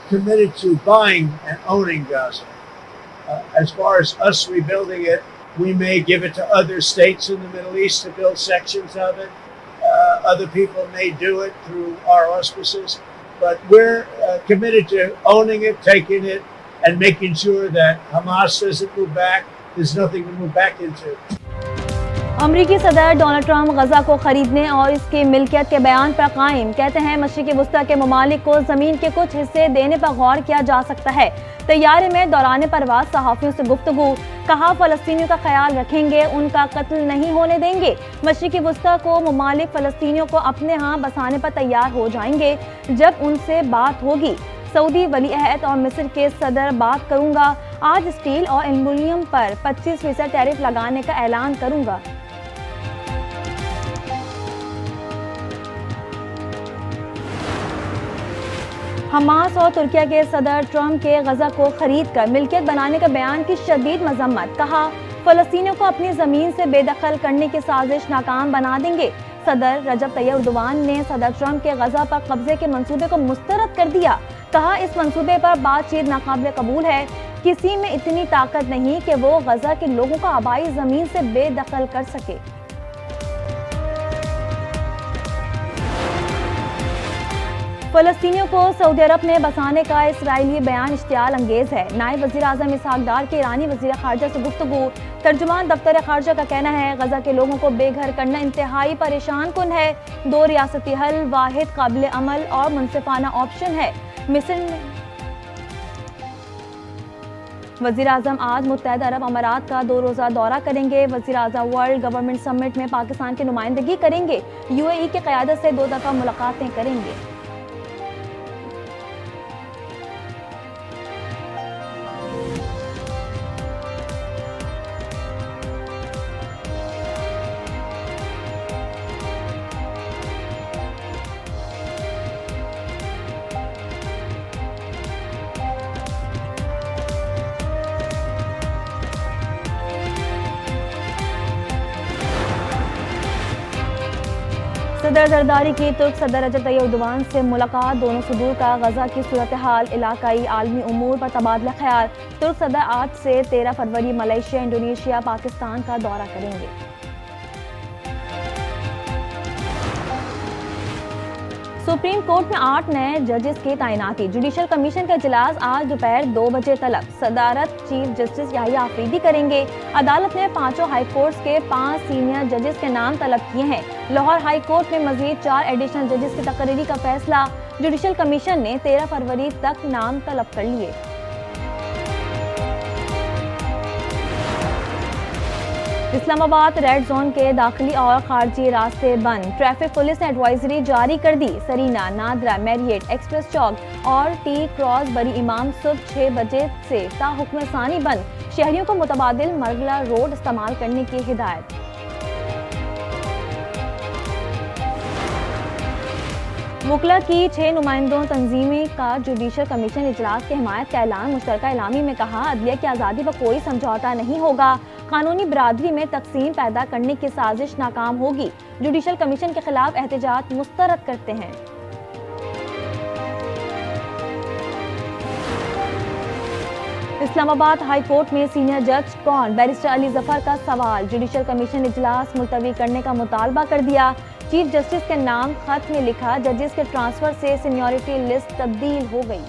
committed to buying and owning Gaza. As far as us rebuilding it, we may give it to other states in the Middle East to build sections of it. Other people may do it through our auspices, but we're committed to owning it, taking it, and making sure that Hamas doesn't move back. There's nothing to move back into. अमरीकी सदर Donald Trump गजा को खरीदने और इसकी मिल्कियत के बयान पर कायम। कहते हैं मशरिकी वस्ता के ममालिक को जमीन के कुछ हिस्से देने पर गौर किया जा सकता है। तैयारे में दौरान परवाज सहाफियों से गुफ्तगू, कहा फलस्तीनियों का ख्याल रखेंगे, उनका कत्ल नहीं होने देंगे। मशरिकी वस्ता को ममालिक फलस्तीनियों को अपने यहाँ बसाने पर तैयार हो जाएंगे जब उनसे बात होगी। सऊदी वली अहद और मिस्र के सदर बात करूंगा। आज स्टील और एल्युमिनियम पर 25% टैरिफ लगाने का ऐलान करूंगा। हमास और तुर्किया के सदर ट्रंप के गजा को खरीद कर मिल्कियत बनाने के बयान की शदीद मजम्मत, कहा फलस्तीनियों को अपनी जमीन से बेदखल करने की साजिश नाकाम बना देंगे। सदर रजब तैयब एर्दोगान ने सदर ट्रंप के गजा पर कब्जे के मंसूबे को मुस्तरद कर दिया। कहा इस मंसूबे पर बातचीत नाकाबिल कबूल है। किसी में इतनी ताकत नहीं कि वो गजा के लोगों को आबाई जमीन से बेदखल कर सके। फलस्तीनियों को सऊदी अरब में बसाने का इसराइली बयान इश्तियाल अंगेज है। नायब वज़ीर आज़म इसहाक डार के ईरानी वज़ीर ख़ारजा से गुफ्तगू। तर्जुमान दफ्तर ख़ारजा का कहना है गजा के लोगों को बेघर करना इंतहाई परेशान कुन है। 2 रियासती हल वाहिद काबिल अमल और मुनसिफाना ऑप्शन है। मिस्र में वज़ीर आज़म आज मुत्तहदा अरब अमारात का 2 रोज़ा दौरा करेंगे। वज़ीर आज़म वर्ल्ड गवर्नमेंट समिट में पाकिस्तान की नुमाइंदगी करेंगे। UAE की क़यादत से 2 दफ़ा मुलाकातें करेंगे। सदर जरदारी की तुर्क सदर रजब तैयब एर्दोगान से मुलाकात। दोनों सदूर का गजा की सूरत हाल, इलाकाई आलमी उमूर पर तबादला ख्याल। तुर्क सदर 8 से 13 फरवरी मलेशिया, इंडोनेशिया, पाकिस्तान का दौरा करेंगे। सुप्रीम कोर्ट में 8 नए जजेस की तैनाती। जुडिशल कमीशन का इजलास आज दोपहर 2 बजे तलब सदारत चीफ जस्टिस याहिया आफरीदी करेंगे। अदालत ने 5 हाई कोर्ट के 5 सीनियर जजेस के नाम तलब किए हैं। लाहौर हाई कोर्ट में मजीद 4 एडिशनल जजेस की तकरीरी का फैसला। जुडिशल कमीशन ने 13 फरवरी तक नाम तलब कर लिए। इस्लामाबाद रेड जोन के दाखिली और खारजी रास्ते बंद। ट्रैफिक पुलिस ने एडवाइजरी जारी कर दी। सरीना, नादरा, मैरियट, एक्सप्रेस चौक और टी क्रॉस बरी इमाम सुबह 6 बजे से ताहुक्म सानी बंद। शहरियों को मुतबादिल मरगला रोड इस्तेमाल करने की हिदायत। वकला की 6 नुमाइंदों तंजीमी का जुडिशल कमीशन इजलास की हिमायत का ऐलान। मुश्तरका एलामी में कहा अदलिया की आज़ादी पर कोई समझौता नहीं होगा। कानूनी बरादरी में तकसीम पैदा करने की साजिश नाकाम होगी। जुडिशल कमीशन के खिलाफ एहतजाज मुस्तरद करते हैं। इस्लामाबाद हाई कोर्ट में सीनियर जज कौन, बैरिस्टर अली जफर का सवाल। जुडिशल कमीशन इजलास मुलतवी करने का मुतालबा कर दिया। चीफ जस्टिस के नाम खत में लिखा। जजेस के ट्रांसफर से सीनियरिटी लिस्ट तब्दील हो गई।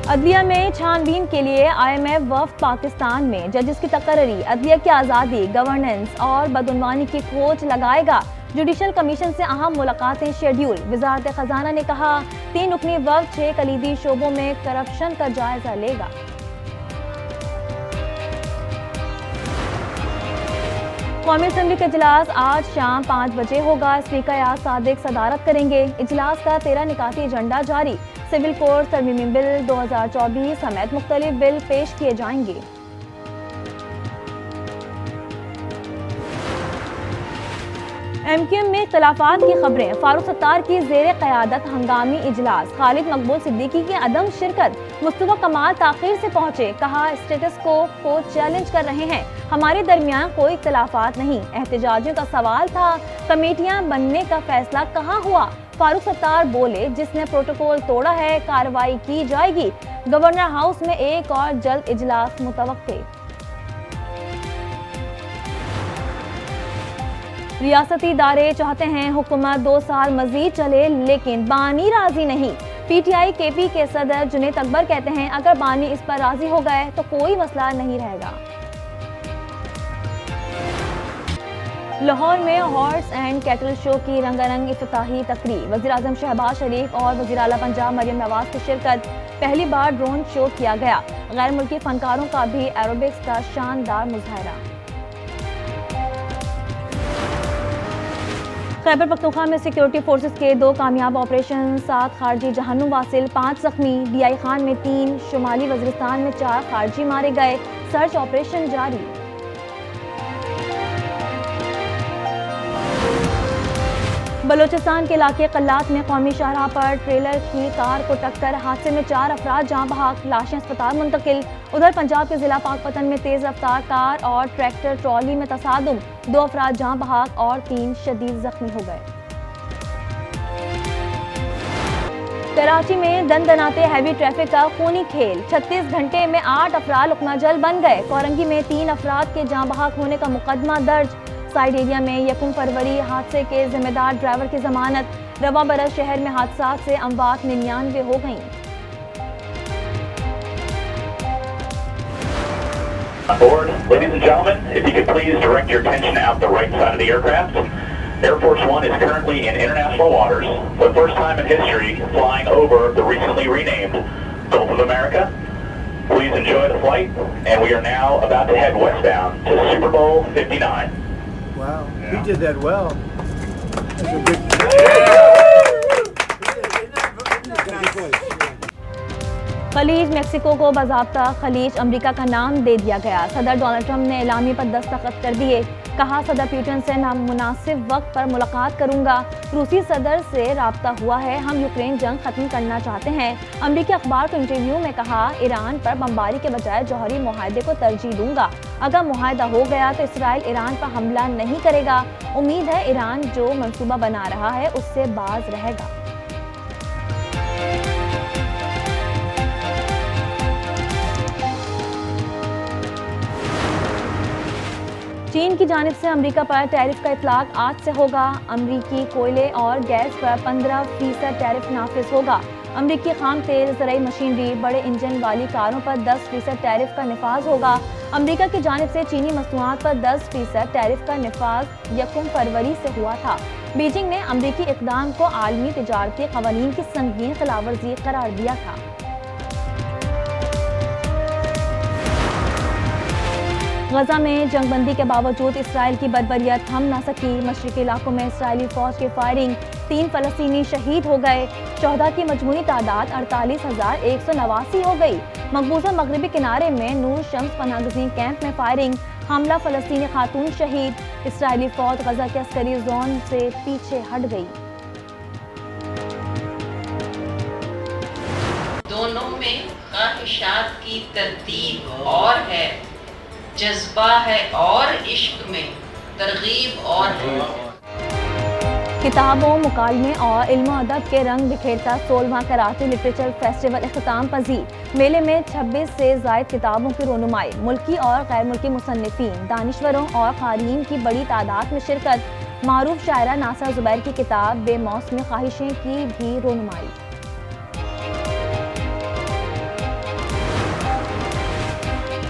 अदलिया में छानबीन के लिए IMF वफ्द पाकिस्तान में। जजेस की तकर्री अदलिया की आज़ादी, गवर्नेंस और बदउनवानी की खोज लगाएगा। जुडिशल कमीशन से अहम मुलाकातें शेड्यूल। वजारत खजाना ने कहा 3 रुकनी वफ्द 6 कलीदी शोबों में करप्शन का जायजा लेगा। कौमी असम्बली का इजलास आज शाम 5 बजे होगा। स्पीकर याद सादिक सदारत करेंगे। इजलास का 13 निकाती एजेंडा जारी। सिविल कोड तरमीमी बिल 2024 समेत मुख्तलिफ बिल पेश किए जाएंगे। MQM में इख्तलाफात की खबरें। फारूक सत्तार की ज़ेर क़यादत हंगामी इजलास। खालिद मकबूल सिद्दीकी की अदम शिरकत। मुस्तफा कमाल ताख़ीर से पहुंचे। कहा स्टेटस को चैलेंज कर रहे हैं। हमारे दरमियान कोई इख्तलाफात नहीं। एहतजाजियों का सवाल था कमेटियां बनने का फैसला कहाँ हुआ। फारूक सत्तार बोले, जिसने प्रोटोकॉल तोड़ा है कार्रवाई की जाएगी। गवर्नर हाउस में एक और जल्द इजलास मुतवक्के। रियासती इदारे चाहते हैं हुकूमत 2 साल मजीद चले, लेकिन बानी राजी नहीं। पीटीआई केपी के सदर जुनेद अकबर कहते हैं, अगर बानी इस पर राजी हो गए तो कोई मसला नहीं रहेगा। लाहौर में हॉर्स एंड कैटल शो की रंगारंग इफ्तिताही तकरीब। वज़ीर-ए-आज़म शहबाज शरीफ और वज़ीर आला पंजाब मरियम नवाज की शिरकत। पहली बार ड्रोन शो किया गया। गैर मुल्की फनकारों का भी एरोबिक्स का शानदार मुजाहरा। खैबर पख्तूनख्वा में सिक्योरिटी फोर्सेस के 2 कामयाब ऑपरेशन, 7 खारजी जहन्नुम वासिल, 5 जख्मी। डीआई खान में 3, शुमाली वज़ीरिस्तान में 4 खारजी मारे गए। सर्च ऑपरेशन जारी। बलोचिस्तान के इलाके कल्लात में कौमी शाहराह पर ट्रेलर की कार को टक्कर। हादसे में 4 अफराद जाँ बहक, लाशें अस्पताल मुंतकिल। उधर पंजाब के जिला पाकपतन में तेज रफ्तार कार और ट्रैक्टर ट्रॉली में तसादुम, 2 अफराद जाँ बहक और 3 शदीद जख्मी हो गए। कराची में दनदनाते हैवी ट्रैफिक का खूनी खेल। 36 घंटे में 8 अफराद लुकमाजल बन गए। कोरंगी में 3 अफराद के जाँ बहक होने का मुकदमा दर्ज। साइड एरिया में 1 फरवरी हादसे के जिम्मेदार ड्राइवर की जमानत। रवा बरस शहर में हादसा से अमवात 99 हो गईं। Aboard, ladies and gentlemen, if you could please direct your attention out the right side of the aircraft. Air Force One is currently in international waters, for the first time in history, flying over the recently renamed Gulf of America. Please enjoy the flight, and we are now about to head westbound to Super Bowl 59. Wow, he did that well. That's a good. खलीज Mexico को बाज़ाब्ता खलीज America का नाम दे दिया गया। सदर Donald Trump ने Alamy पर दस्तखत कर दिए। कहा, सदर पुतिन से नामुनासिब वक्त पर मुलाकात करूंगा। रूसी सदर से राब्ता हुआ है। हम यूक्रेन जंग खत्म करना चाहते हैं। अमेरिकी अखबार को इंटरव्यू में कहा, ईरान पर बमबारी के बजाय जौहरी मुआहदे को तरजीह दूंगा। अगर मुआहदा हो गया तो इसराइल ईरान पर हमला नहीं करेगा। उम्मीद है ईरान जो मंसूबा बना रहा है उससे बाज रहेगा। चीन की जानिब से अमेरिका पर टैरिफ का इतलाक आज से होगा। अमेरिकी कोयले और गैस पर 15% टैरिफ नाफिज होगा। अमेरिकी खाम तेल, ज़राई मशीनरी, बड़े इंजन वाली कारों पर 10% टैरिफ का निफाज होगा। अमेरिका की जानिब से चीनी मसनूआत पर 10% टैरिफ का निफाज 1 फरवरी से हुआ था। बीजिंग ने अमेरिकी इक़दाम को आलमी तिजारती क़वानीन की संगीन खिलाफवर्जी करार दिया था। गजा में जंगबंदी के बावजूद इसराइल की बर्बरियत थम न सकी। मशरिकी इलाकों में इसराइली फौज की फायरिंग, 3 फ़लस्तीनी शहीद हो गए। शहदा की मजमूई तादाद 48,189 हो गई। मकबूजा मगरबी किनारे में नूर शम्स पनाहगज़ीन कैंप में फायरिंग, हमला फ़लस्तीनी खातून शहीद। इसराइली फौज गजा के अस्करी जोन से पीछे हट गई। दोनों में ख्वाहिशात की तरतीब और है, जज्बा है और इश्क में तरगीब और है। किताबों, मुकालमे और इल्म अदब के रंग बिखेरता 16वां कराची लिटरेचर फेस्टिवल इख्तिताम पजीर। मेले में 26 से ज़ायद किताबों की रोनुमाई, मुल्की और गैर मुल्की मुसन्निफीन, दानिश्वरों और क़ारीन की बड़ी तादाद में शिरकत। मारूफ शायरा नासा ज़ुबैर की किताब बेमौसमी ख्वाहिशें की भी रोनुमाई।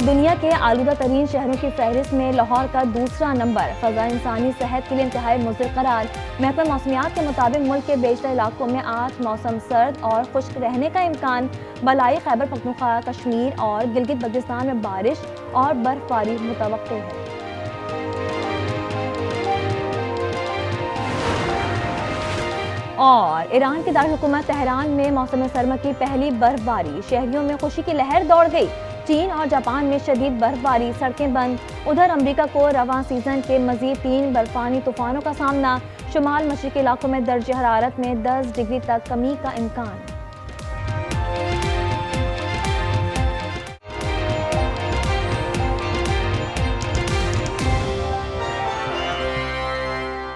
दुनिया के आलूदा तरीन शहरों की फहरिस्त में लाहौर का दूसरा नंबर। फ़ज़ा इंसानी सेहत के लिए इंतहाई मुज़र करार। महकमा मौसमियात के मुताबिक मुल्क के बेशतर इलाकों में आज मौसम सर्द और खुश्क रहने का इम्कान। बलाई खैबर पख्तूनख्वा, कश्मीर और गिलगित बल्तिस्तान में बारिश और बर्फबारी मुतवक्किल है। और ईरान के दारुल हुकूमत तेहरान में मौसम सरमा की पहली बर्फबारी, शहरियों में खुशी की लहर दौड़ गई। चीन और जापान में शदीद बर्फबारी, सड़कें बंद। उधर अमेरिका को रवां सीजन के मजीद 3 बर्फानी तूफानों का सामना। शुमाल मशरकी इलाकों में दर्जे हरारत में 10 डिग्री तक कमी का इम्कान।